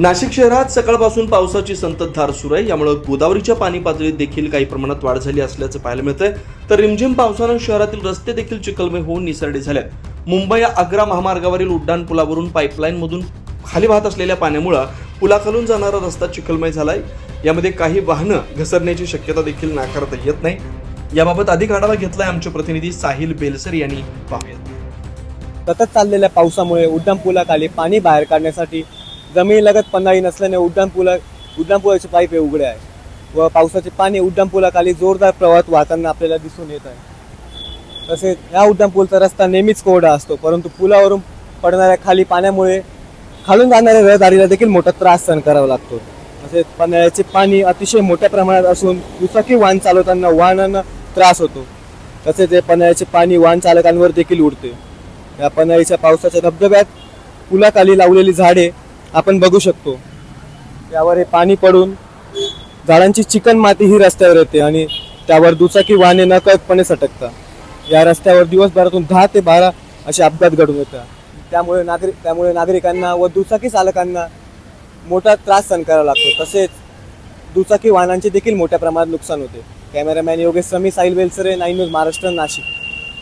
नाशिक शहरात सकाळपासून पावसाची संततधार सुरू आहे। यामुळे गोदावरीच्या पाणी पातळीत देखील काही प्रमाणात वाढ झाली असल्याचं पाहायला मिळतंय। तर रिमझिम पावसानं शहरातील रस्ते देखील चिखलमय होऊन निसरडे झालेत। मुंबई आग्रा महामार्गावरील उड्डाण पुलावरून पाईपलाईन मधून खाली वाहत असलेल्या पाण्यामुळे पुलाखालून जाणारा रस्ता चिखलमय झालाय। यामध्ये काही वाहनं घसरण्याची शक्यता देखील नाकारता येत नाही। याबाबत अधिक आढावा घेतलाय आमचे प्रतिनिधी साहिल बेलसर यांनी। पाहूयात। सतत चाललेल्या पावसामुळे उड्डाण पुलाखाली पाणी बाहेर काढण्यासाठी जमिनीलगत पन्हाळी नसल्याने उड्डाण पुलाचे पाईप उघडे आहे व पावसाचे पाणी उड्डाण पुलाखाली जोरदार प्रवाहात वाहताना आपल्याला दिसून येत आहे। तसेच या उड्डाण पूलचा रस्ता नेहमीच कोरडा असतो, परंतु पुलावरून पडणाऱ्या खाली पाण्यामुळे खालून जाणाऱ्या रहदारीला देखील मोठा त्रास सहन करावा लागतो। तसेच पन्हाळ्याचे पाणी अतिशय मोठ्या प्रमाणात असून दुचाकी वाहन चालवताना वाहनांना त्रास होतो। तसेच हे पन्हाळ्याचे पाणी वाहन चालकांवर देखील उडते। या पन्हाळीच्या पावसाच्या धबधब्यात पुलाखाली लावलेली झाडे आपण बघू शकतो। त्यावर हे पाणी पडून झाडांची चिकन माती ही रस्त्यावर येते आणि त्यावर दुचाकी वाहने नकळतपणे सटकतात। या रस्त्यावर दिवसभरातून 10 ते 12 असे अपघात घडून येतात। त्यामुळे नागरिकांना व दुचाकी चालकांना मोठा त्रास सहन करावा लागतो। तसेच दुचाकी वाहनांचे देखील मोठ्या प्रमाणात नुकसान होते। कॅमेरामॅन योगेश समी, साहिल बेलसरे, 9 न्यूज महाराष्ट्र, नाशिक।